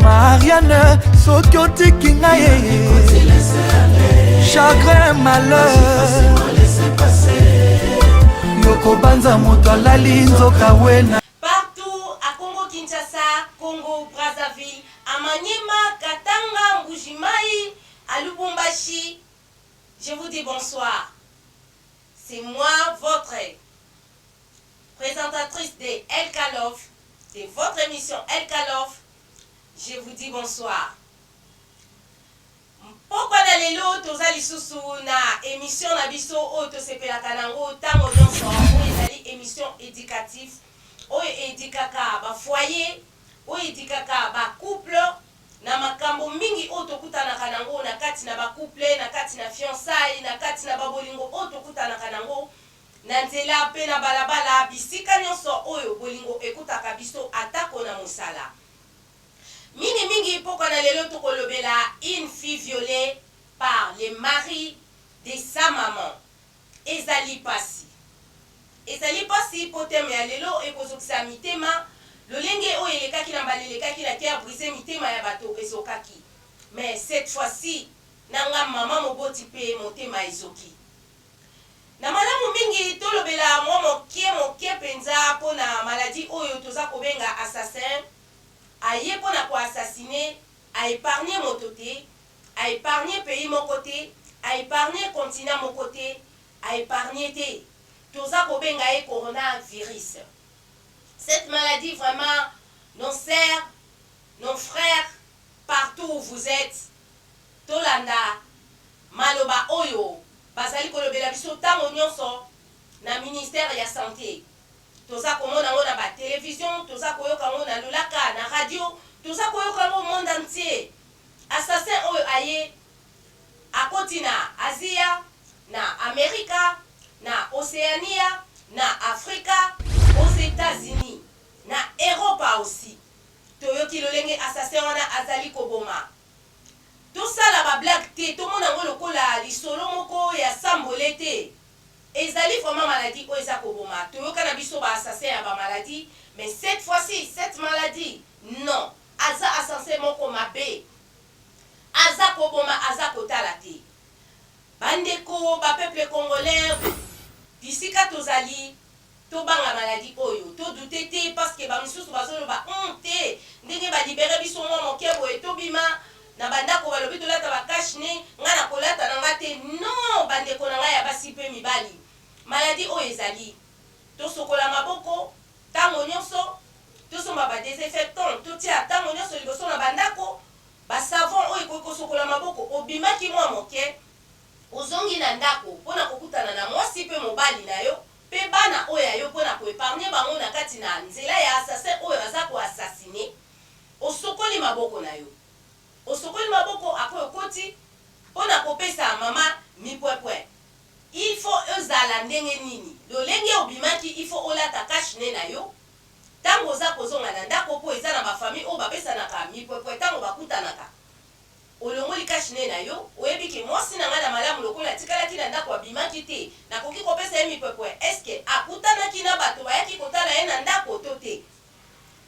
Marianne, soki otiki ngai chagrin malheur yokobanza moto alali nzoka wena. Partout à Congo Kinshasa, Congo Brazzaville, à Maniema, Katanga, Mbujimaï, à Lubumbashi, je vous dis bonsoir. C'est moi, votre présentatrice de El Kalof, de votre émission El Kalof. Je vous dis bonsoir. Pourquoi dans les lots, toza lisusu na émission na biso o to sepela kanango tango nyonso o ezali émission éducative o édikaka ba foyer o édikaka ba couple na makambo mingi o to kutana kanango na kati na ba couple na kati na fiançailles na kati na ba bolingo o to kutana kanango na nzela pe na balabala bisika nyonso oyo bolingo ekutaka biso atako na musala. Mingi pourquoi na lelo to kolobela une fille violée par le mari de sa maman. Ezali pasi. Ezali pasi potem ya lelo ekozokisa mitema lolenge o elekaki na balelekaki na kia briser mitema ya bato ezokaki. Mais cette fois-ci nanga mama moboti pe motema ezoki. Na malamu mingi tolobela mokie penza pona maladie oyo toza kobenga assassin. Aye pour na assassiner, a épargner mon côté, a épargner pays mon côté, a épargner continent mon côté, a épargner te. Tout ça pour benga coronavirus. Cette maladie vraiment nos sœurs, nos frères, partout où vous êtes, Tolanda, Maloba Oyo, Basali Kolobela biso tango nyonso na ministère ya santé. Toza komona ngona ba télévision, toza koyoka ngona lolaka na radio, toza koyoka ngo monde entier. Assassin oyo aye akoti na Asia, na Amerika, na Océania, na Afrika, aux États-Unis, na Europa aussi. Toyoki lolenge assassin wana azali koboma. Tout ça la ba blague te, tout monde ngo lokola lisolo moko ya sambolete. Ezali vraiment maladie o eza koboma. Toyoka na biso ba assassin ya ba maladie, mais cette fois-ci cette maladie non, aza assassin moko mabe. Aza koboma, aza kotala te. Bandeko ba peuple congolais, bisika tozali to banga maladie oyo, to douter te parce que ba misusu bazolo ba honte, ndenge ba libérer biso mo mokebo e to bima na bandako balobi tolata ba cache ne ngana kolata na ngate non bandeko na ngai ya basi pe mibali. Maladie o ezali to sokola maboko tango nyonso to somba ba désinfectant to tia tango nyonso liboso na bandako ba savon o eko sokola maboko obimaki mwa moke ozongi na ndako pona kokutana na mwasi pe mobali na yo pe bana oya yo pona ko épargner bango na kati na nzela ya assassin oyo aza ko assassiner osokoli maboko na yo osokoli maboko akoyo koti pona kopesa mama mipwepwe. Il faut ezala ndenge nini lolenge obimaki il faut olata kashne na yo tango za kozonga na ndako po eza na ba famille o bapesa na ka mipwepwe tango bakutanaka olongoli kashne na yo oyebi ke mwasi na ngana malamu lokola tikalaki na ndako abimaki te na koki kopesa ye mipwepwe eske akutanaki na bato bayaki kotala ye na ndako to te.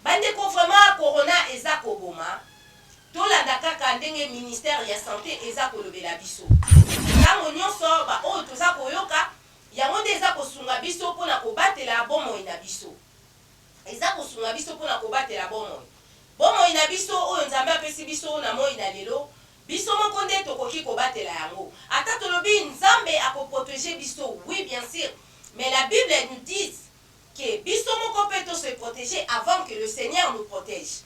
Bandeko vraiment corona eza koboma tolanda kaka ndenge ministère ya santé eza kolobela biso. Tango nyonso ba oyo toza koyoka yango nde eza kosunga biso mpona kobatela bomoi na biso. Eza kosunga biso mpona kobatela bomoi. Bomoi na biso oyo nzambe apesi biso na moi na lelo biso moko nde tokoki kobatela yango. Ata tolobi nzambe akoprotéger biso, oui bien sûr, mais la Bible nous dit que biso moko peut se protéger avant que le Seigneur nous protège.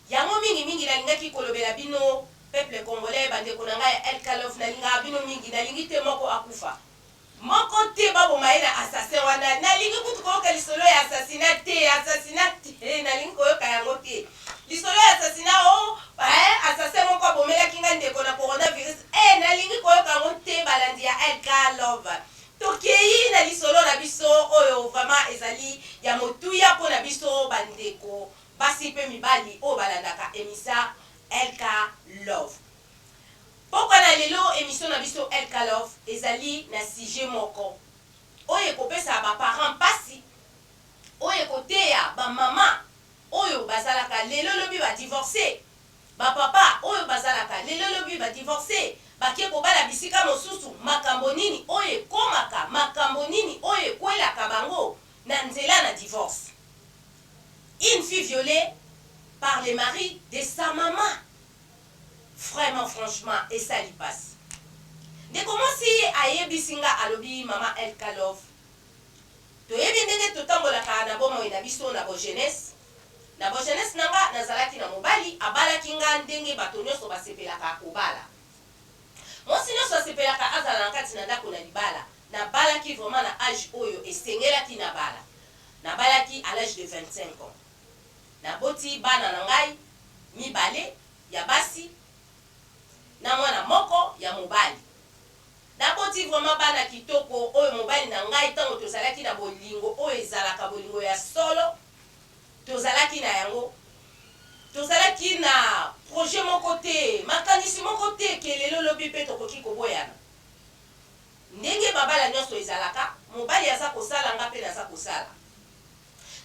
Yango mingi nalingaki kolobela bino peuple congolais bandeko na ngai El Kalof nalinga bino mingi nalingi te moko akufa. Moko te babo maina assassin wana nalingi kutu koyoka lisolo ya assassinat te nalingi koyoka yango te. Lisolo ya assassinat o assassin moko abomela kinga ndeko na coronavirus nalingi koyoka yango te balandi ya El Kalof. Tokei na lisolo na biso oyo vraiment ezali ya motuya po na biso bandeko basi pe mibali o balandaka emisa El Kalof. Pourquoi na lelo émission na biso El Kalof ezali na sujet moko oyo ekopesa ba parents pasi oyo ekoteya ba mama oyo bazalaka lelo lobi ba divorcer bapapa oyo bazalaka lelo lobi badivorce bakie kobala bisika mosusu makambo nini oyo ekomaka makambo nini oyo ekwelaka bango na nzela na divorce. Une fille violée par le mari de sa maman. Vraiment, franchement, et ça lui passe. De comment si ayebi singa alobi mama El Kalov. To yebi ndenge totambolaka na bomo na biso na bo jeunesse. Na bo jeunesse nanga nazalaki na mobali abala kinga ndenge bato nyonso basepelaka kobala. Mosi nyonso asepelaka azala na kati na ndako na libala. Na balaki vraiment na âge oyo esengelaki na bala. Na balaki à l'âge de 25 ans. Na boti bana na ngai mibale ya basi na mwana moko ya mobali. Na boti vraiment bana kitoko oyo mobali na ngai tango tozalaki na bolingo oyo ezalaka bolingo ya solo. Tozalaki na yango. Tozalaki na projet moko te, makanisi moko te kelelo lobi pe tokoki koboyana. Ndenge babala nyonso ezalaka, mobali aza kosala nga pe naza kosala.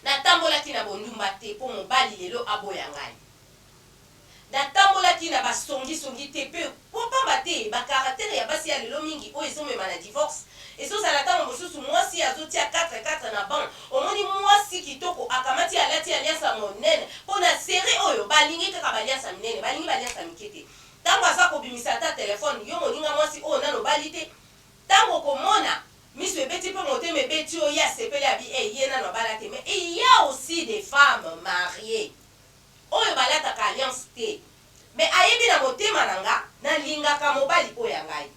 Natambolaki na bondumba te po mobali lelo aboya ngai. Natambolaki na basongi te pe po pamba te ba caractère ya basi ya lelo mingi o ezomema na divorce. Ezozala tango mosusu mwasi azotia 4 na ban. Omoni mwasi kitoko akamati alati aliasa monene po na série oyo balingi kaka baliasa minene balingi baliasa mikete. Tango aza kobimisa ta téléphone yo moninga mwasi o nano balite. Tango komona miso ebeti pe motema ebeti oyo ya sepele abi yena no balate. Mais il y a aussi des femmes mariées oyo balataka alliance te. Mais ayebi na motema nanga na lingaka mobali oyo ngai.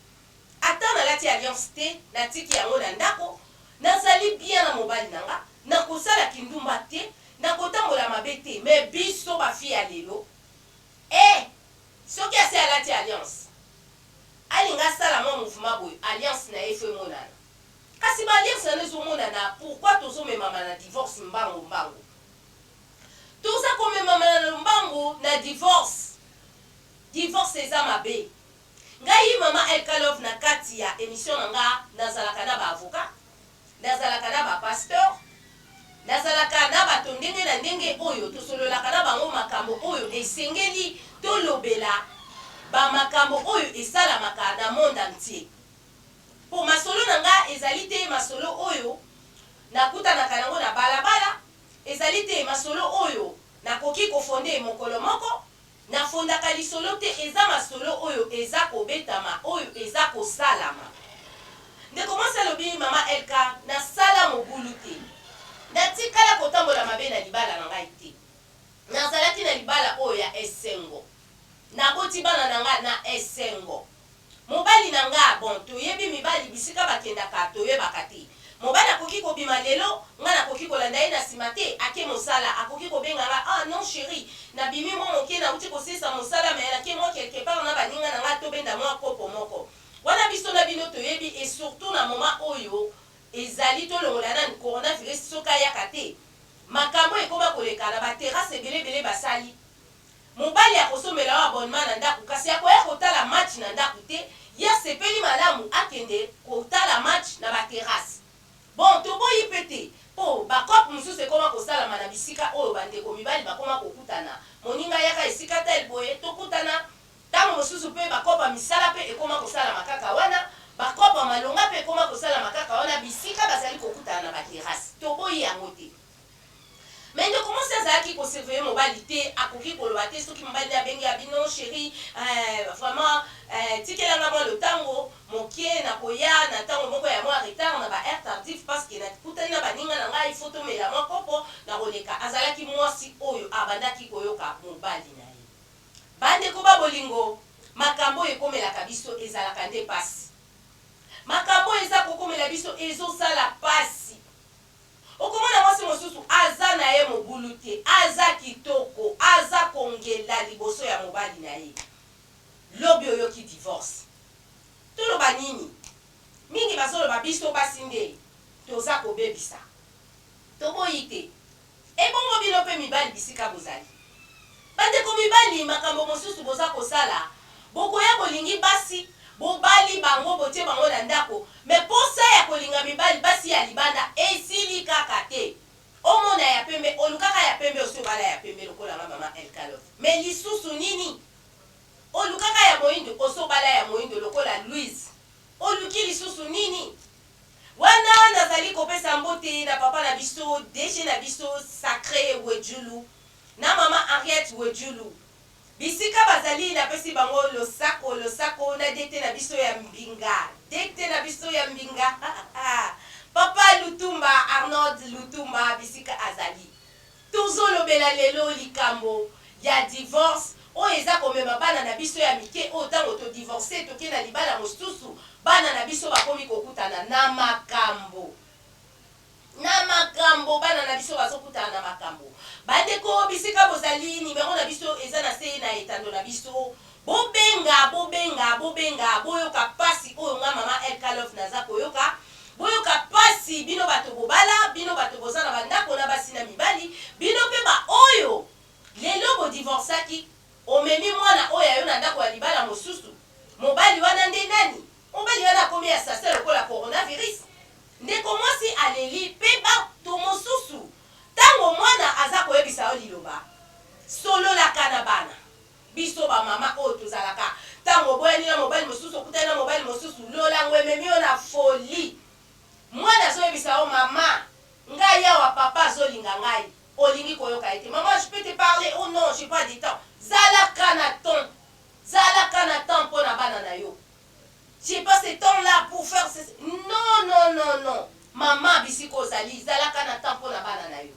Ata na lati alliance te na tiki yango na ndako nazali bien na mobali nanga na kosala kindumba te na kotambola mabe te. Mais biso ba fille ya lelo soki ase alati alliance alinga sala mo mouvement boy alliance na efe monana. Kasi ba alliance na zo monana pourquoi tozo memama na divorce mbango. Toza komemama na mbango na divorce. Divorce eza mabe. Ngai mama El Kalov na kati ya émission nanga nazalaka na ba avocat, nazalaka na ba pasteur, nazalaka na ba tondenge na ndenge oyo tosololaka na bango makambo oyo esengeli tolobela ba makambo oyo esalamaka na monde entier. Po masolo nanga ezali te masolo oyo nakutanaka nango na balabala, ezali te masolo oyo nakoki kofonde mokolo moko. Na fondaka lisolo te eza masolo oyo eza kobetama oyo eza kosalama. Nde komansa lobi mama Elka na sala mobulu te. Na tikala kotambola mabe na libala na ngai te. Nazalaki na libala oyo ya esengo. Na boti bana na nga na esengo. Mobali na nga bon toyebi mibali bisika bakendaka toyebaka te. Mobali akoki kobima lelo nga nakoki kolanda ye na nsima te ake mosala akoki kobenga nga ah non chérie na bimi mo moke na uti kosesa mosala me nake mo quelque part na baninga na nga tobenda mwa kopo moko wana biso na bino toyebi et surtout na moment oyo ezali tolongola na coronavirus soka yaka te makambo ekoma koleka na baterrasse ebele basali mobali akosomela wa abonnement na ndako kasi akoya kotala match na ndako te ya sepeli malamu akende kotala match na baterrasse. Bon, toboyi pete po bakop mususu ekoma kosalama na bisika oyo bandeko mibali bakoma kokutana. Moninga yaka esika tel boye tokutana. Tango mususu pe bakopa misala pe ekoma kosalama kaka wana. Bakopa malonga pe ekoma kosalama kaka wana bisika bazali kokutana na baterrasse. Toboyi yango te. Mais de commencer à zaki ko surveiller mobalité akoki koloba te soki mobali abengi abino chérie vraiment tikelanga mo le tango mokie na koya na tango moko ya moi retard na ba heure tardif parce que na kutani na baninga na ngai photo mela mo kopo na koleka azalaki mwasi oyo abandaki koyoka mobali na ye. Bande ko ba bolingo makambo ekomelaka biso ezalaka nde pasi. Makambo eza kokomela biso ezosala pasi. Okomona mwasi mosusu aza na ye mobulu te, aza kitoko, aza kongela liboso ya mobali na ye. Lobi oyo ki divorce. Toloba nini? Mingi bazoloba biso basi nde toza kobebisa. Toboyi te. Ebongo bino pe mibali bisika bozali. Bandeko mibali makambo mosusu boza kosala, bokoya bolingi basi bobali bango botie bango na ndako me posa ya kolinga mibali basi ya libanda esili kaka te omona ya pembe olukaka ya pembe osio bala ya pembe lokola mama El Kalov me lisusu nini olukaka ya moindo osobala ya moindo lokola Louise oluki lisusu nini wana nazali kopesa mbote na papa na biso deshe na biso Sacré Wejulu na mama Henriette Wejulu bisika bazali na pesi bango losako na dete na biso ya mbinga papa Lutumba Arnold Lutumba bisika azali tozolobela lelo likambo ya divorce oyo eza komema bana na biso ya mike oyo ntango todivorce toke na libala mosusu bana na biso bakomi kokutana na makambo bana na biso bazokutana na makambo bandeko bisika bozali nimero na biso eza na se na etando na biso bobenga boyoka pasi oyo nga mama Elkalof naza koyoka boyoka pasi bino bato bobala bino bato boza na bandako na basi na mibali bino mpe ba oyo lelo bodivorcaki omemi mwana oyo ayo na ndako ya libala mosusu mobali wana nde nani mobali wana akomi ya sase lokola coronavirus ndeko mwasi aleli mpe bato mosusu ntango mwana aza koyebisa yo liloba sololaka na bana biso bamama oyo tozalaka ntango boyani na mobali mosusu okutani na mobali mosusu lolango ememi yo na foli mwana azoyebisa yo mama ngai awa papa azolinga ngai olingi koyoka ete maman je peux te parler oh non j'ai pas de temps zalaka na temps mpo na bana na yo j'ai pas ce temps là pour faire non mama bisika ozali zalaka na temps mpo na bana na yo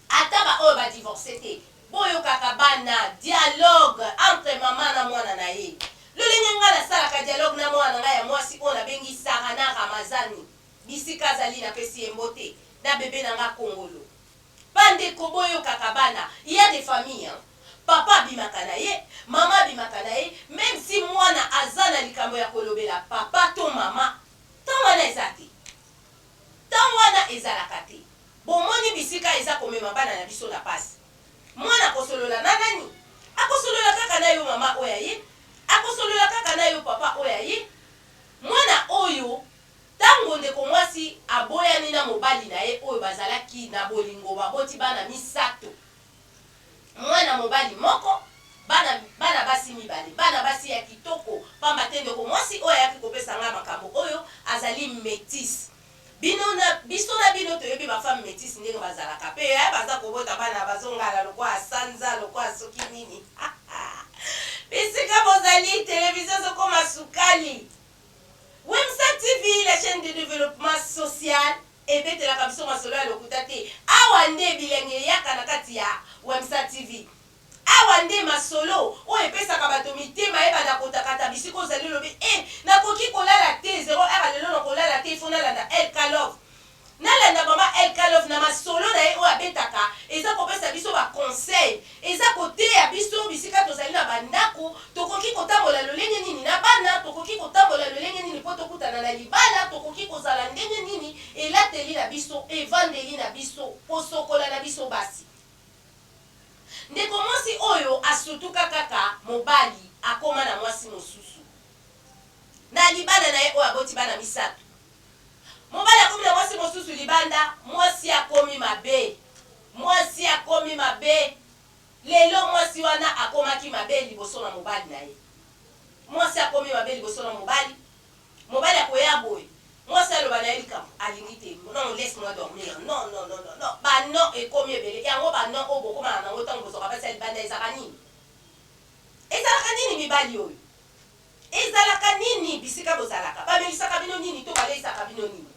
ata ba oyo badivorce te boyokaka bana dialogue entre mama na mwana na ye lolenge nga nasalaka dialogue na mwana ngai ya mwasi oyo nabengi Sara na Ramazani bisika azali napesi ye mbote na bebe na nga Kongolo bandeko boyokaka bana il y a des familles hein? Papa abimaka na ye mama abimaka na ye même si mwana aza na likambo ya kolobela papa to mama ntango wana eza te ntango wana ezalaka te bomoni bisika eza komema bana na biso na pasi mwana akosolola na nani akosolola kaka na yo mama oyo ye akosolola kaka na yo papa oyo ye mwana oyo ntango ndeko mwasi aboyani na mobali na ye oyo bazalaki na bolingo baboti bana misato mwana mobali moko bana basi mibale bana basi ya kitoko pamba te ndeko mwasi oyo ayaki kopesa nga makambo oyo azali métis biso na bino toyebi bafame métis ndenge bazalaka mpe baza kobota bana bazongala lokwa sanza lokwa soki nini bisika bozali televizio zokoma sukali Wemsa TV, la chaîne de développement social, ebetelaka biso masolo ya lokuta te awa nde bilenge yaka na kati ya Wemsa TV awa nde masolo oyo epesaka bato mitema ebanda kotakata bisika ozali lobi nakoki kolala te 0 heure lelo nakolala te ifo nalanda Elkalof nalanda mama Elkalof na masolo na ye oyo abetaka eza kopesa biso baconseil eza koteya biso bisika tozali na bandako tokoki kotambola lolenge nini na bana tokoki kotambola lolenge nini mpo tokutana na libala tokoki kozala ndenge nini elateli na biso evandeli na biso posokola na biso basi ndeko mwasi oyo asutuka kaka mobali akoma na mwasi mosusu na libala na ye oyo aboti bana misato mobali akomi na mwasi mosusu libanda mwasi akomi mabe lelo mwasi wana akomaki mabe liboso na mobali na ye mwasi akomi mabe liboso na mobali akoya boye mwasi aloba na ye likambo alingi te non laisse moi dormir non banon ekomi ebele yango banon oyo bokomana nango ntango bozoka basi ya libanda ezalaka nini mibali oyo ezalaka nini bisika bozalaka bamelisaka bino nini to baleisaka bino nini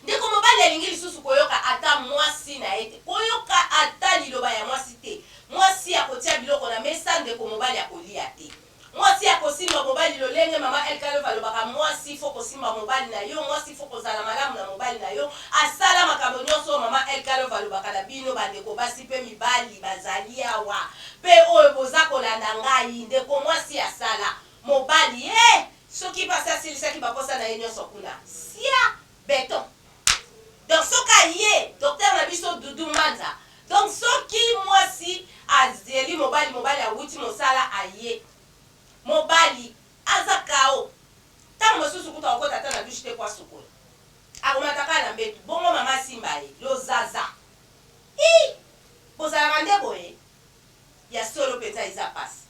ndeko mobali alingi lisusu koyoka ata mwasi na ye te koyoka ata liloba ya mwasi te mwasi akotia biloko na mesa ndeko mobali akolia te mwasi akosimba mobali lolenge mama Elkalof alobaka mwasi fo kosimba mobali na yo mwasi fo kozala malamu na mobali na yo asala makambo nyonso mama Elkalof alobaka na bino bandeko basi mpe mibali bazali awa mpe oyo boza kolanda ngai ndeko mwasi asala mobali soki pasi asilisaki baposa na ye nyonso kuna sia beton donc soka ye docteur na biso Dudu Manza donc soki mwasi azeli mobali awuti mosala aye mobali aza kao ntango mosusu kuta okota ata na dushe te kwa sokola akomataka na mbetu bongo mama simba ye lozaza bozalaka nde boye ya solo mpenza eza pasi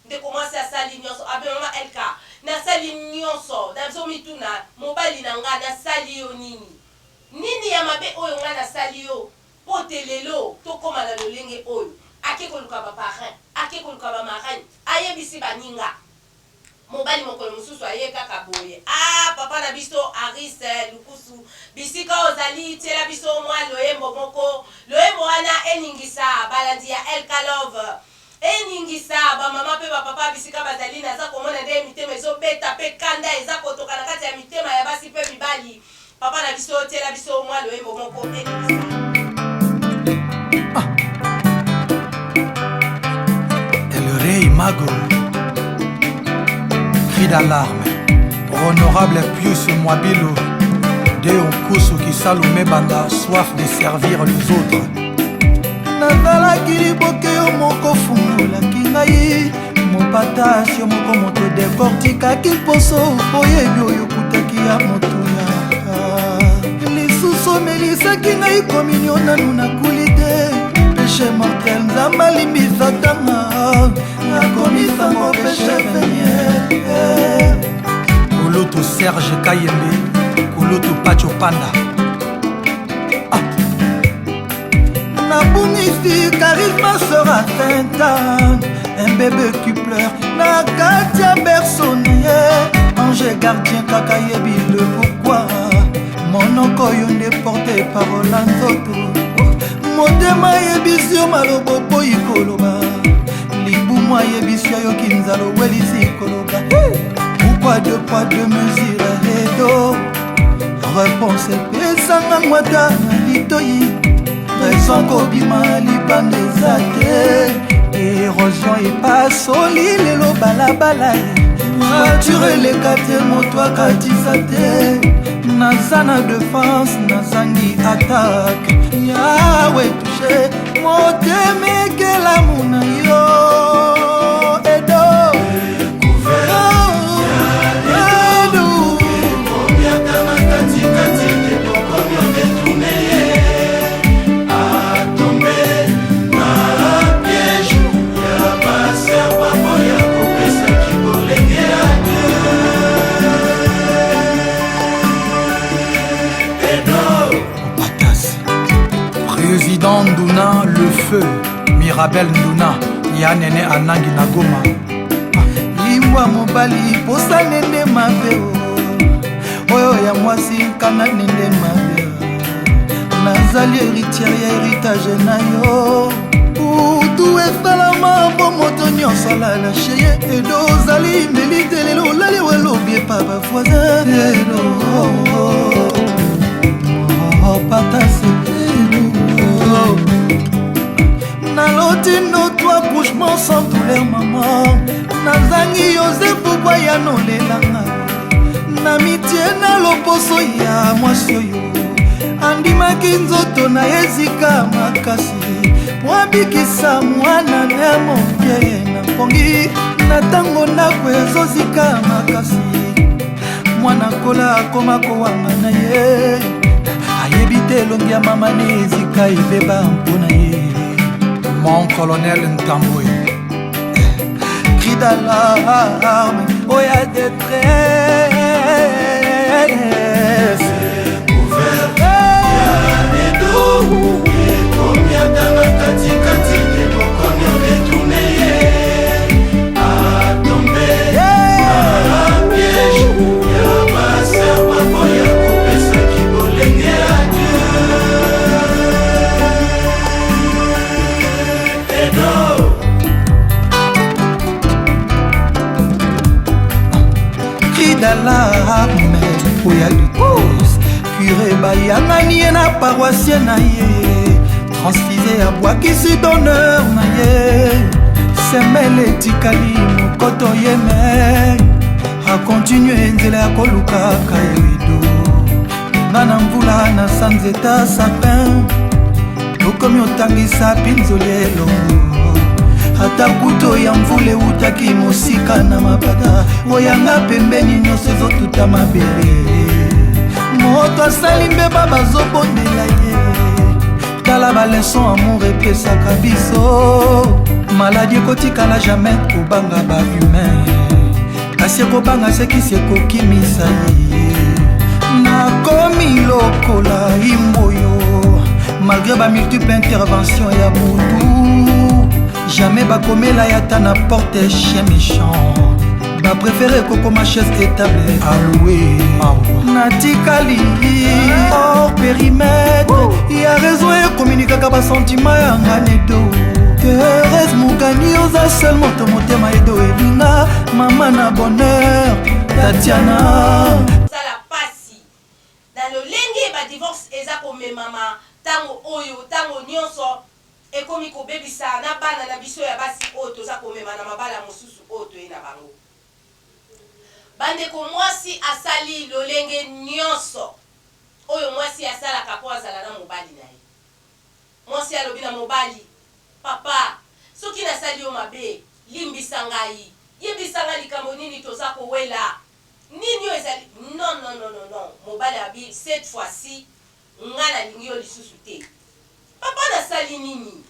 de commencer à sali nyonso abe mama LK na sali nyonso na biso mituna mobali na nga na sali yo nini ya mabe oyo nga na sali yo pote lelo tokoma na lolenge oyo ake koluka ba parrain ake koluka ba marraine ayebisi baninga mobali mokolo mususu aye kaka boye papa na biso Aris Lukusu bisika ozali tiela biso mwa loyembo moko loyembo wana eningisa balandi ya LK Love eningisa ba mama pe ba papa bisika bazali naza komona nde mitema ezobeta pe kanda eza kotoka na kati ya mitema ya basi pe mibali papa na biso tiela biso mwa loyembo moko eningisa El Rey Mago, cri d'alarme, honorable Pius Mwabilo, Deon Kusu qui Salomé Banda, soif de servir les autres. Nazalaki liboke yo moko fungolaki ngai mopatasi yo moko moto dekortikaki mposo oyebi oyo okutaki ya moto yaka lisusu omelisaki ngai kominio nanu nakuli te péché mortel nzambe alimbisakanga nakomisango péché venier kulutu Serge Kayembe kulutu Pacho Panda Nabungisi charisme sera atteinte. Un bébé qui pleure na katia personne ange gardien kaka yebi le pourquoi monoko yo nde porté parole nzoto motema yebisi yo malobo po ikoloba libumwa yebisi yo kinzalo welisi koloba pourquoi deux poids deux mesures edo réponse pesanga mwata na litoyi raison kobima libanda eza te érosion epa soli lelo balabala voiture eleka te moto akatisa te naza na défense nazangi attaque yawe touche motema ekelamu na yo edo Président Nduna, le feu, Mirabel Nduna, Yanene Anangi Nagoma. Limwa mobali, posa nende mabe oyo ya mwasi kana nende mabe nazali héritière ya héritage na yo utu esalama po moto nyonso alala cheye edo ozali melite lelo olali welobi epa bavoisin elo patase naloti notre accouchement sans douleur maman nazangi Yosefu bwaya nolelanga na mitie na loposo ya mwasi oyo andimaki nzoto na ezika makasi po abikisa mwana na moke na mpongi na ntango ndako ezozika makasi mwana kola akoma kowanga na ye ayebi te elongi ya mama ne ezika ebeba mpona ye mon colonel Ntamboy cri d'alarme oya détresse d'alarme oya détresse curé bayangani ye na paroissien na ye transfise abwakisi d'honneur na ye semele etikali mokoto yeme akontinue nzela ya kolukaka edo nga na mvula na sanzeta sapin okomi otangisa pinzoli elongo ata kuto ya mvula eutaki mosika na mabada oyanga pembeni nyonso ezotuta mabele moto asali mbeba bazobondela ye tala baleson amour epesaka biso maladie ekotikala jamais kobanga bahumain kasi ekobanga sekisi ekokimisa ye nakomi lokola imboyo malgré bamultiple intervention ya butu jamais bakomela yata na porte chien méchant bapréféré kokoma chaise étable alloué natikali hors périmètre ya raison ekominikaka basentima yanga nedo Thérèse Moukani oza seul moto motema edo elinga mama na bonheur Tatiana sala pasi dans le lenge ba divorce eza komemama tango oyo tango nyonso ekomi kobebisa na bana na biso ya basi oyo toza komema na mabala mosusu oyo toye na bango bandeko mwasi asali lolenge nyonso oyo mwasi asalaka po azala na mobali na ye mwasi alobi na mobali papa soki nasali yo mabe limbisa ngai yebisa ngai likambo nini toza kowela nini oyo ezali non mobali abi cette fois-ci nga nalingi yo lisusu te papa nasali nini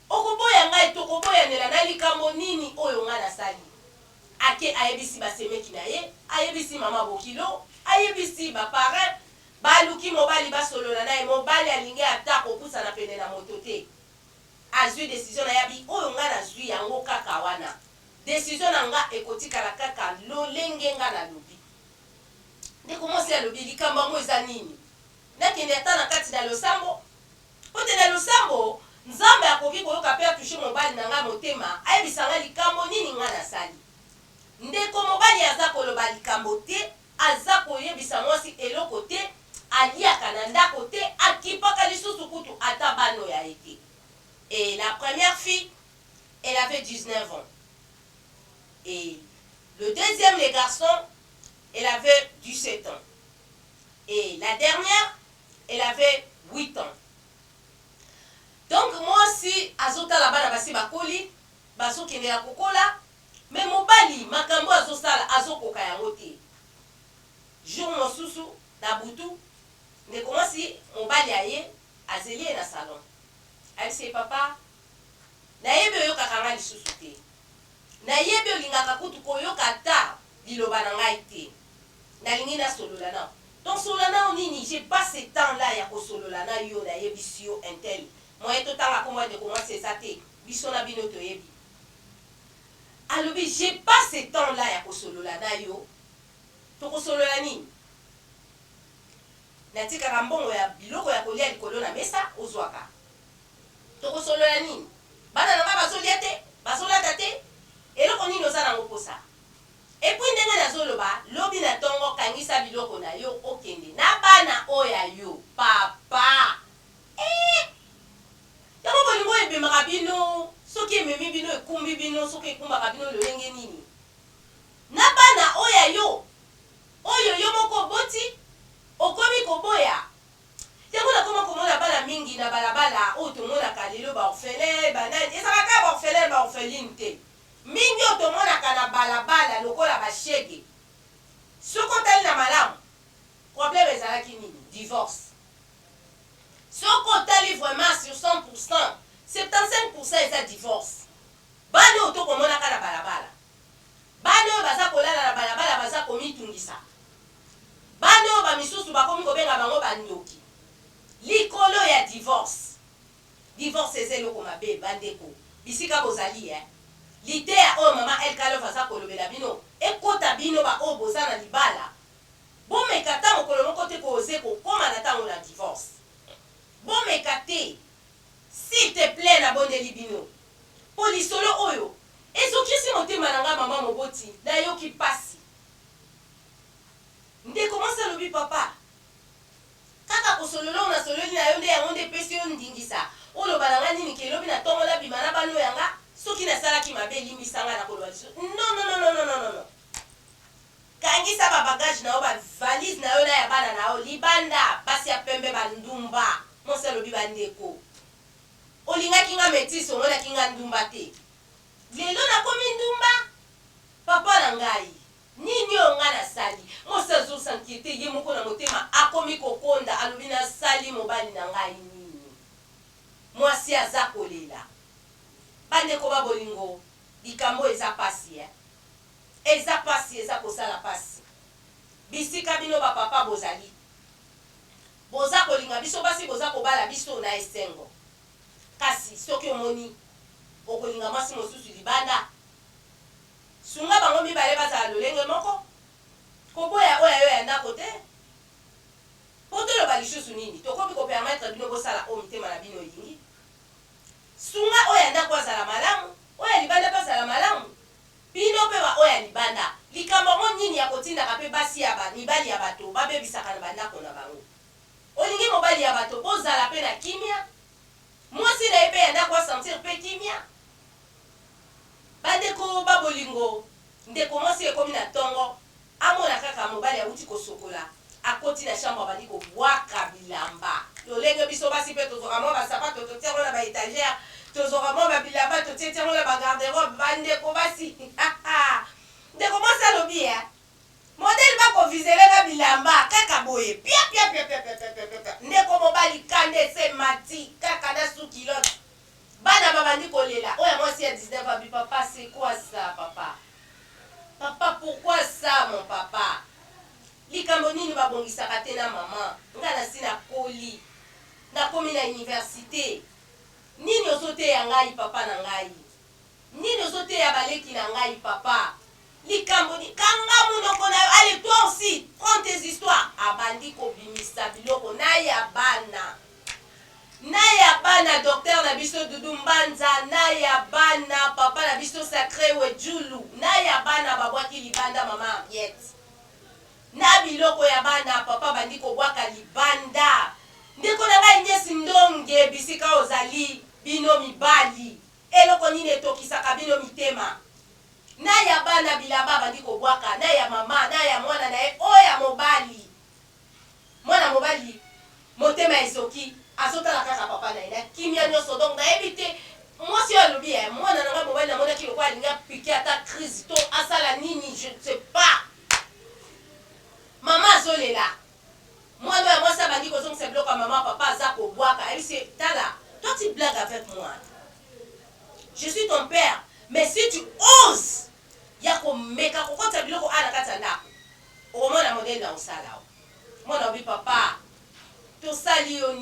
okoboya ngai tokoboyanela na likambo nini oyo nga nasali ake ayebisi basemeki na ye ayebisi mama bokilo ayebisi baparent baluki mobali basolola na ye mobali alingi ata kopusa na pene na moto te azwi décision na yabi oyo nga nazwi yango kaka wana décision na nga ekotikala kaka lolenge nga nalobi ndeko mwasi alobi likambo yango eza nini nakende ata na kati na losambo pote na losambo nzambe akoki koyoka mpe atushe mobali na nga motema ayebisa nga likambo nini nga nasali ndeko mobali aza koloba likambo te aza koyebisa mwasi eloko te aliaka na ndako te akipaka lisusu kutu ata bano ya ete. Et la première fille, elle avait 19 ans. Et le deuxième, les garçons, elle avait 17 ans. Et la dernière, elle avait 8 ans. Donc moi si azota la bana basi bakoli, baso kende ya kokola, mais mobali makambo azosala azokoka yango te. Jour mosusu na butu, ne commence mobali aye azeli na salon. Elle dit papa, na yebe yo kakanga lisusu te. Na yebe olingaka kutu koyoka ta liloba na ngai te. Na lingi na solola na. Donc solola na nini, j'ai pas ce temps-là ya ko solola na yo na yebisi yo intel. Moi eto tanga komwa de comment c'est ça te. Biso na bino to yebi. Alobi j'ai pas ce temps-là ya ko solola na yo. To ko solola nini? Natika kambongo ya biloko ya kolia likolo na mesa ozwaka. Toko solola nini? Bana na bazolia te, bazolata te. Eloko nini ozana ngoposa. Et puis ndenge nazoloba, lobi na tongo kangisa biloko na yo okende. Na bana oya yo, papa. Yango bolingo ebemaka bino, soki ememi bino ekumbi bino, soki ekumbaka bino lolenge nini. Na bana oya yo. Oyo yo moko boti, okomi koboya. Yango na koma komona bala mingi na balabala otomona kalelo ba orphelin banani ezaka ka ba orphelin ba orpheline te mingi otomona kana balabala lokola ba shege soko tali na malamu problème ezalaki nini divorce soko tali vraiment sur 100% 75% eza divorce bani otokomona kana balabala bani baza kolala na balabala baza komitungisa bani ba misusu bakomi kobenga bango bandoki likolo ya divorce. Divorce ezelo mabe bandeko. Bisika bozali lite ya o mama El Kalo faza kolobela bino. Ekota bino ba o bozana libala. Bon mekata mokolo moko te ko oze ko koma na tango na divorce. Bon mekate. S'il te plaît na bondeli bino. Polisolo oyo. Ezokisi motema nanga mama moboti na yoki pasi. Nde commence à lobi papa. Kaka kosololo na sololi na yo nde yango nde pesi yo ndingisa oloba na nga nini kelobi na tongo la bima na bano yanga soki nasalaki mabe limbisanga na koloba liso non kangisa ba bagage na yo ba valise na yo na ya bana na yo libanda basi ya pembe bandumba monse lobi bandeko olingaki nga métis omonaki nga ndumba te lelo nakomi ndumba papa na ngai nini yo nga nasali mosa zo s'inquiéter ye moko na motema akomi kokonda alobi na sali mobali na ngai nini mwasi aza kolela. Bandeko ba bolingo likambo eza pasi eza pasi eza kosala pasi. Bisika bino ba papa bozali boza kolinga biso basi boza kobala biso na esengo. Kasi soki omoni okolinga mwasi mosusu libanda sunga bango mibale bazala lolenge moko koboya oya yo ya ndako te poto loba lisusu nini tokomi kopermettre bino bosala o mitema na bino elingi sunga oya ndako azala malamu oya libanda bazala malamu bino mpe ba oya libanda likambo ngo nini ya kotindaka mpe basi ya mibali ya bato babebisaka na bandako na bango. Olingi mobali ya bato bozala mpe na kimia mwasi na ye mpe ya ndako asentir mpe kimia. Bandeko babolingo ndeko mwasi ekomi na tongo amona kaka mobali auti kosokola akoti na chambre abandi kobwaka bilamba lolenge biso basi mpe tozoka mwa basapato totiango na baétagère tozoka mwa babilamba totietiango na bagarderobe. Bandeko basi ndeko mwasi alobi modele bakovizelenga bilamba kaka boye pia ndeko mobali kande se mati kaka na sukilote bana babandi kolela oya mwasi ya 19 abi papa c'est quoi ça papa pourquoi ça mon papa likambo nini babongisaka te na mama nga na si na koli nakomi na université nini ozoteya ngai papa na ngai nini ozoteya baleki na ngai papa likambo ni kanga munoko na yo. Allez toi aussi prends tes histoires abandi kobimisa biloko na ya bana docteur na biso Dudu Mbanza na ya bana papa na biso Sacré Wejulu na ya bana babwaki libanda mama Henriette na biloko ya bana papa bandi kobwaka libanda. Ndeko na ngai Nyesi Ndonge bisika ozali bino mibali eloko nini etokisaka bino mitema na ya bana bilamba bandi kobwaka na ya mama na ya mwana na ye oya mobali mwana mobali motema ezoki azotala kaka papa na ye na kimia nyonso. Donc nayebi te mwasi oyo alobi mwana na ngai mobali namonaki lokola alinga pike ata crise to asala nini je ne sais pas. Mama azolela mwana oyo mwasi abandi kozongisa biloko ya mama papa aza kobwaka ayebisi tala toi tu blagues avec moi, je suis ton père, mais si tu oses yako meka kokota biloko ana kata ndako omona modele na usala mwana obi papa tosali yo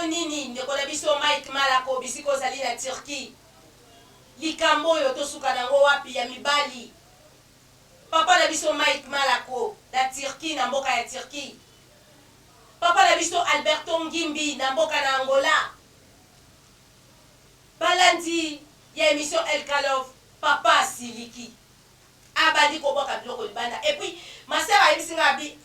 nini ndeko na biso Mike Malako bisiko zali na Turquie likambo yo tosuka nango wapi ya mibali papa na biso Mike Malako na Turquie na mboka ya Turquie papa na biso Alberto Ngimbi na mboka na Angola balandi ya émission El Kalov papa siliki abandi kobwaka biloko libanda et puis ma sœur ayebisinga abi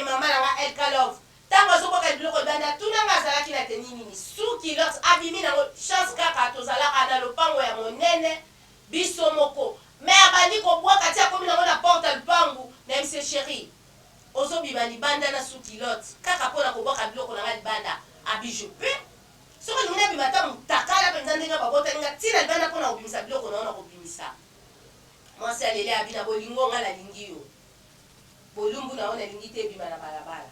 mama nanga El Kalov tango azobwaka biloko libanda tunanga azalaki na teni nini suki lot abimi nango chance kaka tozalaka na lopango ya monene biso moko mais abandi kobwaka tia komi nango na porte lupangu na yebise chéri ozobima libanda na suki lot kaka mpona kobwaka biloko nanga libanda abi je peux soko lingi nabima ta mutakala mpenza ndenge babotaninga ntina libanda mpona kobimisa biloko naona kobimisa mwasi alele abi na bolingo nga nalingi yo bolumbu na yo nalingi te ebima na balabala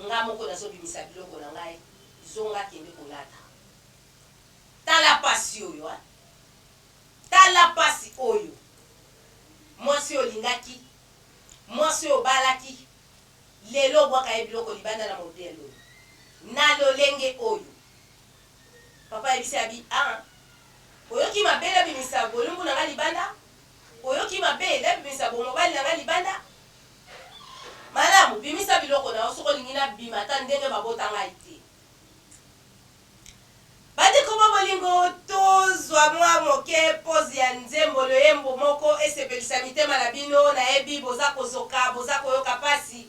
nga moko nazobimisa biloko na ngai zonga kende kolata tala pasi oyo tala pasi oyo mwasi olingaki mwasi obalaki lelo obwaka ye biloko libanda na modele oyo na lolenge oyo papa yebisi abi oyoki mabele bimisa bolumbu na nga libanda oyoki mabele bimisa bomobali na nga libanda malamu bimisa biloko na yo soko lingi na bima ata ndenge babota ngai te. Bandeko bolingo tozwa mwa moke pose ya nzembo loyembo moko esepelisa mitema na bino na yebi boza kozoka boza koyoka pasi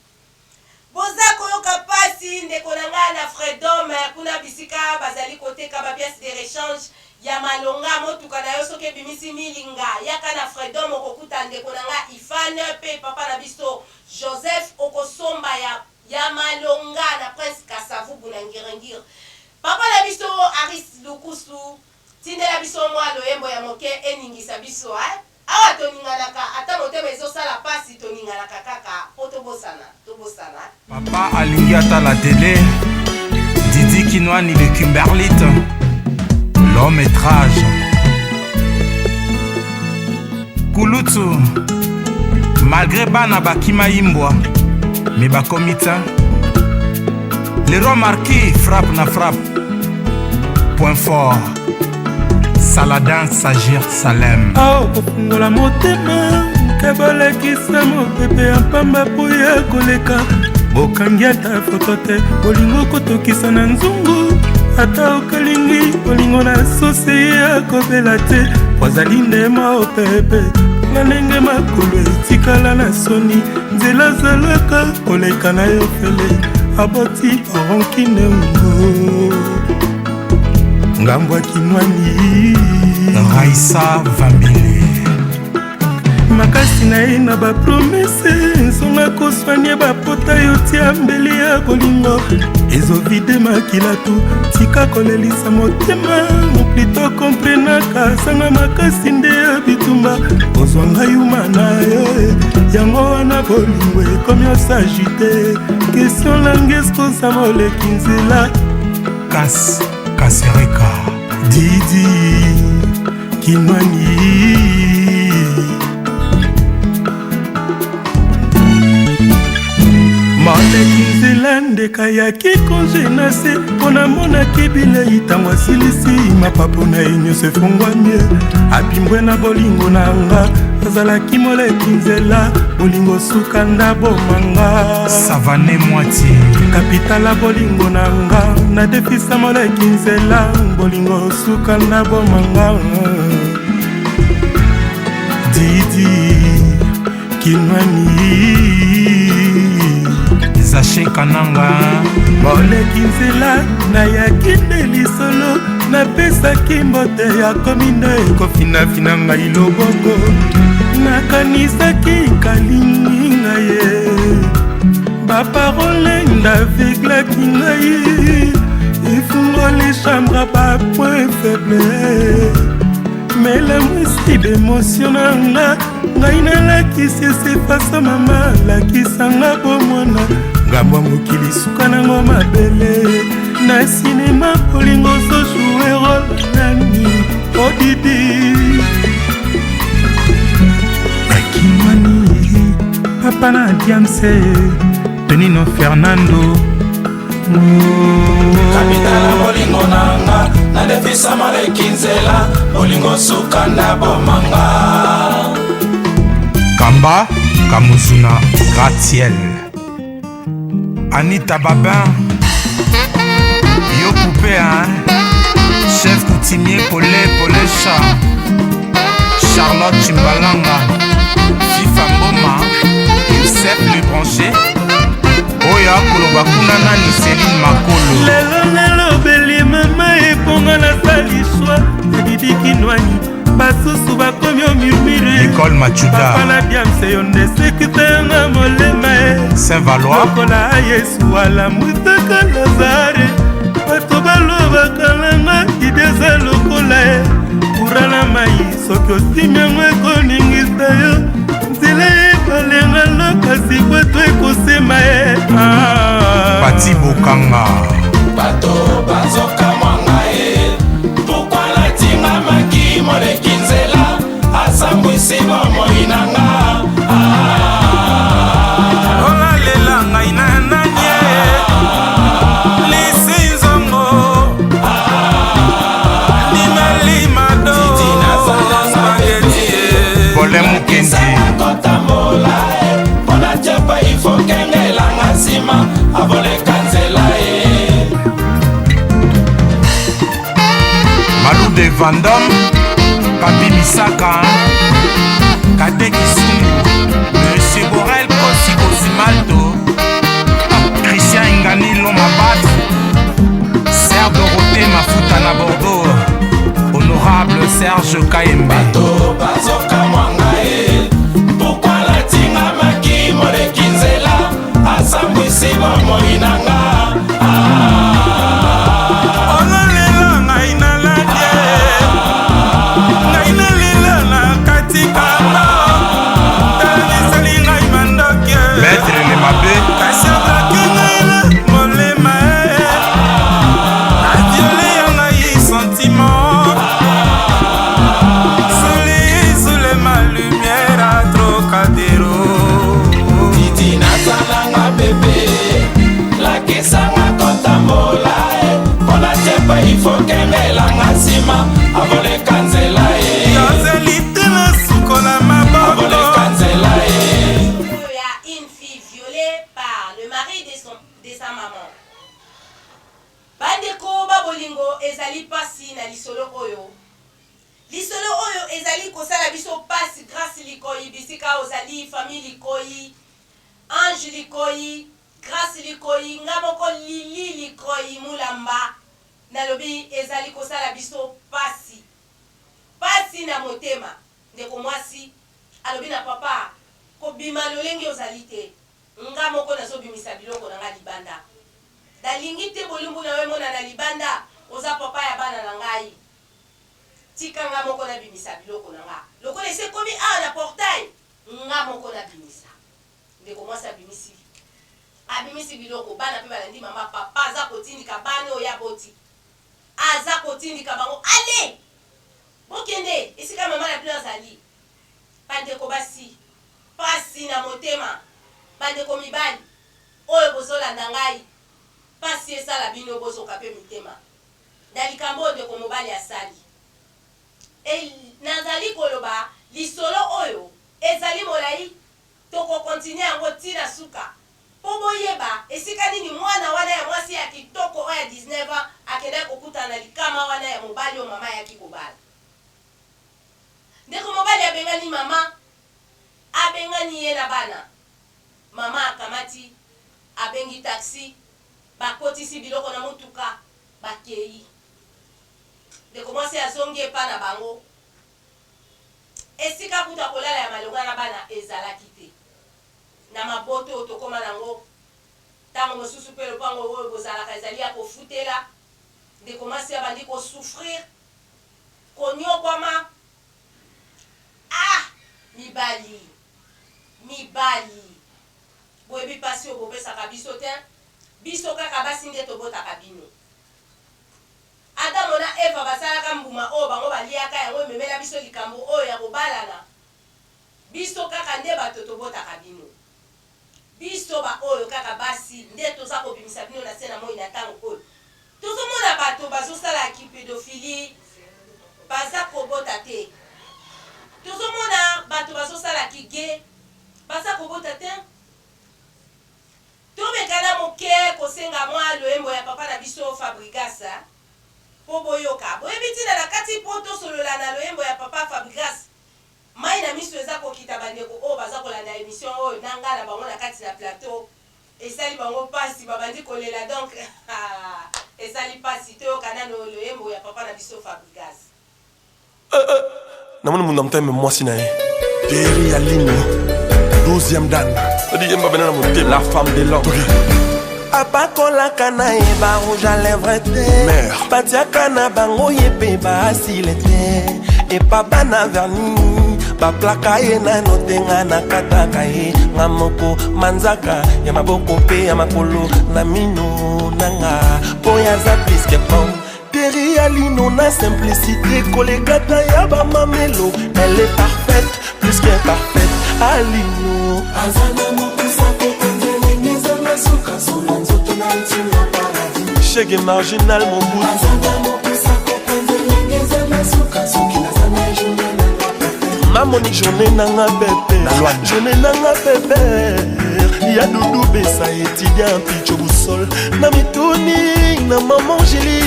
ndeko na nga na Freedom kuna bisika bazali koteka ba pièces de rechange ya malonga motuka na yo soke bimisi milinga yaka na Freedom okokuta ndeko na nga Ifane pe papa na biso Joseph okosomba ya malonga na Prince Kasavubu na ngirengir papa na biso Aris Lukusu tindela biso mwa loyembo ya moke eningisa biso awa toninganaka ata motema ezosala pasi toninganaka kaka po tobosana papa alingi ata la télé Kinwani de Kimberlit, l'homme étrage. Kulutu, malgré bana bakima imbwa, mais bakomita. Le roi marquis frappe na frappe. Point fort. Saladin Sagir Salem. Ao kofungola motema kabalakisa mopepe ya pamba po ya koleka bokangi ata foto te bolingo kotokisa na nzungu ata okalingi bolingo na sose ya kobela te wazali ndema opepe na ndenge makolo etikala na soni nzela zalaka koleka na yo fele aboti oronkine ngo ngambwa Kinwani Raissa Vambili makasi na ye na bapromese nsonga koswanie bapota yo tia mbele ya bolingo ezovide makila tu tika kolelisa motema moplito komprenaka sanga makasi nde ya bitumba ozwa ngai yuma na yo yango wana bolingo ekomi osagi te kestion lange esikoza moleki nzela Kasereka Didi Kinwani moleki nzela ndeka yaki konje na se mpona monaki bilei ntango asilisi mapapu na ye nyonso efungwami abimbwe na bolingo na nga azalaki moleki nzela bolingo suka ndabomanga Savane Moitié kapitala bolingo na nga nadefisa moleki nzela bolingo suka ndabomanga Didi Kinwani Zaché Kananga moleki nzela nayaki nde lisolo napesaki mbote ya komine ekofinafina ngai loboko nakanisaki kalingi ngai ye baparole ndaveglaki ngai efungoli chambre bapoint faible melamusi bemotio na nga ngai nalakisi esefasa mama lakisanga bomwana ngambwa mokili suka nango mabele na sinema bolingo zojue role nani odidi Kinwani papa na diamse Tonino Fernando kapitala bolingo nanga nadefisa moleki nzela bolingo suka ndabomanga Kamba Kamuzuna Gratiel Anita Babin Yo Poupé hein Chef coutumier Polé Chat Charlotte Chimbalanga Fifa Mboma Youssef Le Branché Oya Koloba kuna nani Céline Makolo lelo nalobeli mama eponga nasali shwa Didi Kinwani basusu bakomi omurmure École Machuda papa na diamse yo nde sekite yanga molema Saint-Valois lokola yesu alamutaka lazare bato balobaka nanga ideza lokola kurala mai soki osimi yango ekoningisa yo nzela ebalenga lokasi bwato ekosema ye Pati Bokanga bato bazokamwanga ye pokwa natinga maki moleki nzela asambwisi bomoi nanga olalela ngai na nanie lisi nzongo limalimado Bolem Mukendi kotambola mpona tiapa ifo kengelanga nsima aboleka nzela ye Malou de Vendôme Papi Misaka Kade Kisungu Monsieur Borel Kosi Kosimalto Christian Ingani Loma Bat Serge Dorothée Mafuta na Bordeaux Honorable Serge Kayembe bato bazokamwanga ye pokwa natinga maki moleki nzela asambwisi bomoi nanga ololela ngai naladie ngai nalela na katikata tanisali ngai mandoki Maître Le Mabé kasi ablaki ngai na molema Grace Likoi, bisika ozali, famille Likoi, Ange Likoi, Grace Likoi, ngamoko Lili Likoi, Mulamba, nalobi ezali kosala biso pasi. Pasi na motema, ndeko mwasi, alobi na papa, ko bima lolenge ozali te, ngamoko nazo bimisa biloko na nga libanda. Dalingi te bolumbu na we mona na libanda, oza papa ya bana na ngai. Tika nga moko na bimisa biloko na nga. Loko lese komi na portail, nga moko na bimisa. Ndeko mwasi abimisi. Abimisi biloko, bana pe balandi mama papa, aza kotindika bana oya boti. Aza kotindika bango, ale! Bokende, esika mama na bilo azali. Bandeko basi, pasi na motema. Bandeko mibali, oyo bozolanda ngai. Pasi esala bino bozoka pe mitema. Dalikambo ndeko mobali asali. Nazali koloba, lisolo oyo, ezali molai, toko kontine yango tina suka. Pobo yeba, esika nini mwana wana ya mwasi ya kitoko oya 19 ans, akenda kokuta na likama wana ya mobali o mama ya kikobala. Ndeko mobali abengani mama, abengani ye na bana. Mama akamati, abengi taxi, bakotisi biloko na mutuka, bakei. Ndeko mwasi azongi epa na bango. Esika kuta kolala ya malonga na bana ezalaki te. Na maboto otokoma nango. Tango mosusu pe lopango oyo bozalaka ezali ya kofutela. Ndeko mwasi abandi ko souffrir. Konyokwama. Mibali. Mibali. Boyebi pasi obopesaka biso te. Biso kaka basi nde tobotaka bino. Adamu na Eva basalaka mbuma oyo bango baliaka yango memela biso likambo oyo ya kobalana. Biso kaka nde bato tobotaka bino. Biso ba oyo kaka basi nde toza kobimisa bino na se na moi na ntango oyo. Tozomona bato bazosala pédophilie baza kobota te. Tozomona bato bazosala gay baza kobota te. Tomekana moke kosenga mwa loembo ya papa na biso Fabrigasa. Pobo yoka. Boyebi na kati poto solola na loembo ya papa Fabrigas. Mai na miso eza kokita bandeko o baza kolanda émission o nanga na bango na kati na plateau. Esali bango pasi babandi kolela donc esali pasi to kana no loembo ya papa na biso Fabrigas. Na mwana munda mteme mwasi na ye. Terry Alino 12e dan. Odi yemba benana monte la femme de l'homme. Apakolaka na ye ba rouge à lèvres te batiaka na bango ye pe baasile te epapa na verni baplaka ye nano te nga nakataka ye nga moko manzaka ya maboko pe ya makolo na mino nanga po yaza piske pom Terry Alino na simplicité kolekata ya bamamelo elle est parfaite plus qu'imparfaite Alino azana mokusako Chege marginal mon bout Ma monique journée nanga bébé Journée nanga bébé Ya doudou besa étudiant picho boussol Na mituni na maman Gélie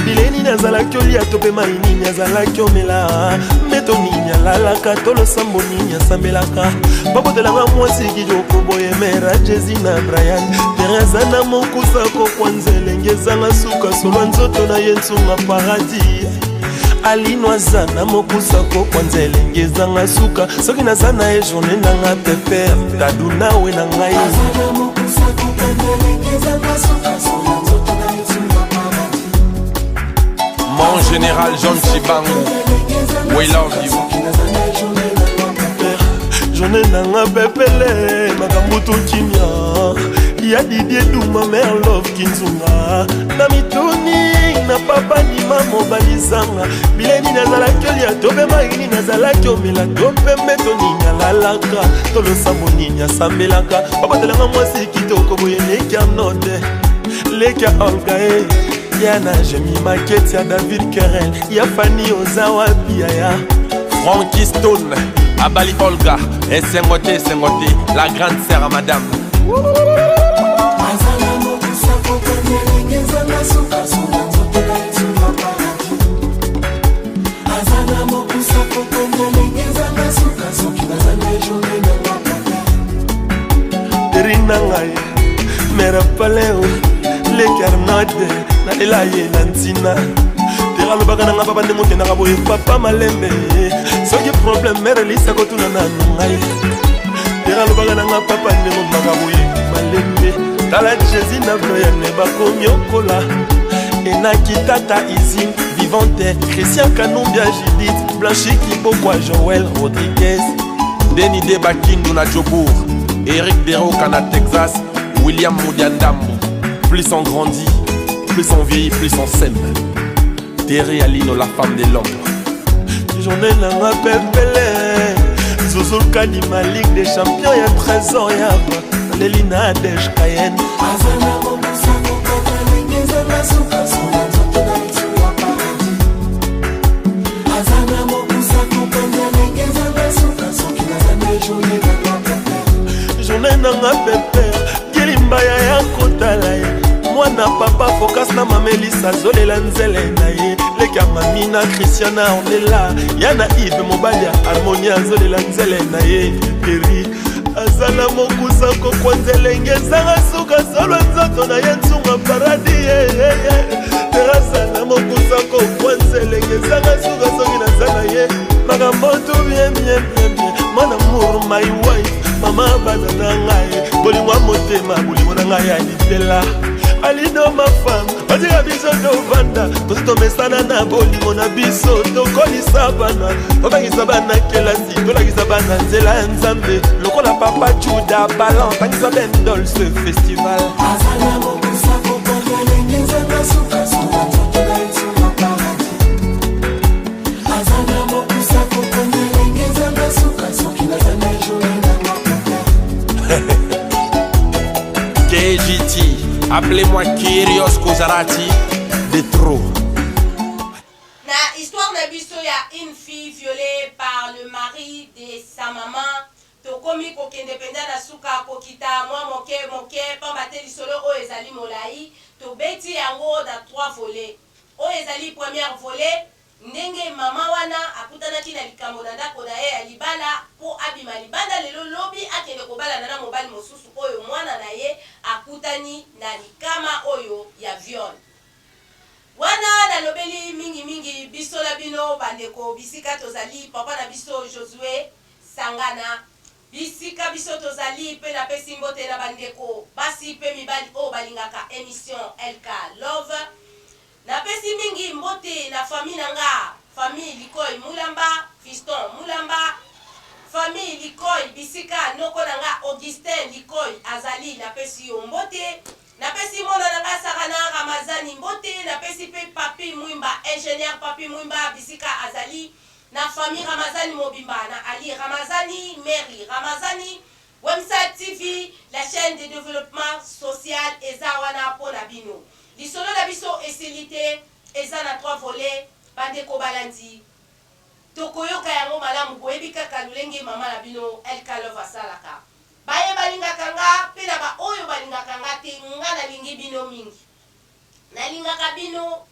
Bileni nazalaki olia tope maini nazalaki omela Meto nini alalaka tolo sambo nini asambelaka Babotelanga mwasi kijoko boye mera Jezi na Brian Tereza na mokusa kokwanzele ngezanga suka solo nzoto na yensunga paradis Alinoaza na mokusa kokwanzele ngezanga suka soki naza na ye journée nanga pepe tadu nawe na ngai Mon général John Chibangu we love you journée nanga pepele makambo tokimia ya Didier Duma mère love kinzunga na mituni na papa ni mamo balizanga bileni nazalaki olia tope maini nazalaki omela topembe tonini alalaka tolosambo nini asambelaka bakotelanga mwasi kitoko boye leki ya note leki ya Olga yana jemi maketi ya David Kerel ya Fanny Ozawa Biaya Frankie Stone Abali Olga Sengote la grande sœur à madame Azana mokusa na ngai mera paleo le carnade na elaye na ntina tera lobaka na nga papa nde mokendaka boye papa malembe soki problème mere lisa kotuna nanu ngai tera lobaka na nga papa nde momaka boye malembe tala jésus na bloyane bakomi okola enaki tata izine vivante Christian Kanumbia Judith Blanchi Kibokwa Joël Rodriguez Denis Debakindu na Jobour Eric Deroka na Texas William Moudiandambo. Plus on grandit, plus on vieillit, plus on s'aime. Terry Alino, la femme de l'homme. Journée n'a pas pépélé Zouzou Kanima, Ligue des Champions, y'a 13 ans, y'a Lelina Dej Cayenne. Journée n'a pas pépélé Kilimbaya ya kotala ye mwana papa focus na mamelisa zolela nzele na ye leka mamina Christiana Ornella yana Yves mobali ya harmonia zolela nzele na ye peri azala mokusa kokwa nzele ngezanga suka solo nzoto na ye nsunga paradis terasala mokusa kokwa nzele ngezanga suka soki nazala ye makambo tu bien mon amour my wife mama bana na ngai bolingo motema bolingo na ngai alitela alido ma femme otika biso tovanda tosi tomesana na bolingo na biso tokolisa bana tobangisa bana kelasi tolakisa bana nzela ya nzambe lokola papa juda balan tangisa bendol ce festival azala mokusa kokondelengezanga sukasuka totola esunga paradis azala mokusa kokondelengezanga sukasuki nazana ejoena KGT, appelez-moi Kyrios Kozarati de trop. Na histoire na biso ya une fille violée par le mari de sa maman. Tokomi kokende penda na suka kokita mwa moke pambate lisolo o ezali molai. To beti yango na 3 volets. O ezali première volet ndenge mama wana akutanaki na likambo na ndako na ye ya libala po abima libanda lelo lobi akende kobala na mobali mosusu oyo mwana na ye akutani na likama oyo ya viol. Wana nalobeli mingi biso la bino bandeko bisika tozali papa na biso Josué Sangana bisika biso tozali pe na pesi mbote na bandeko basi pe mibali o balingaka émission LK Love. Na pesi mingi mbote na famille nanga, famille Likoy Mulamba, Fiston Mulamba, famille Likoy bisika noko nanga Augustin Likoy Azali na pesi yo mbote, na pesi mona nanga Sarana Ramazani mbote, na pesi pe Papi Mwimba, ingénieur Papi Mwimba bisika Azali, na famille Ramazani Mobimba, na Ali Ramazani, Mary Ramazani, Wemsa TV, la chaîne de développement social Ezawana Ponabino. Lisolo na biso esilite eza na 3 volets bandeko balandi tokoyoka yango malamu boyebi kaka lulenge mama na bino LK Love asalaka baye balingaka nga pe na ba oyo balingaka nga te nga nalingi bino mingi nalingaka bino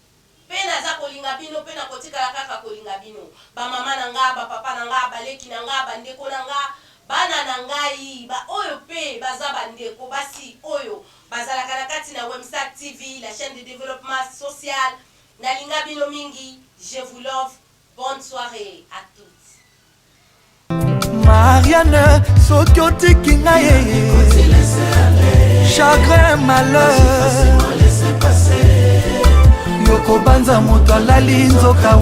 pe naza kolinga bino pe nakotikala kaka kolinga bino ba mama na nga ba papa na nga baleki na nga bandeko na nga bana na ngai ba oyo pe baza bandeko basi oyo bazalaka na kati na Wemsa TV, la chaîne de développement social. Nalinga bino mingi, je vous love. Bonne soirée à toutes. Marianne, Sokoti Kingaye, chagrin, malheur, Yoko Banza Moto Lali Nzoka.